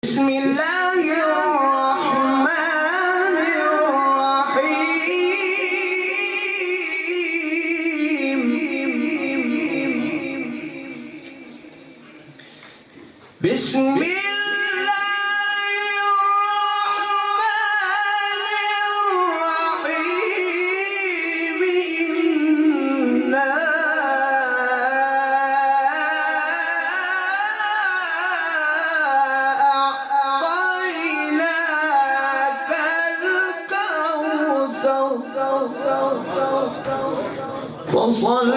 بسم الله الرحمن الرحيم بسم الله الرحمن الرحيم إنا أعطيناك الكوثر فصل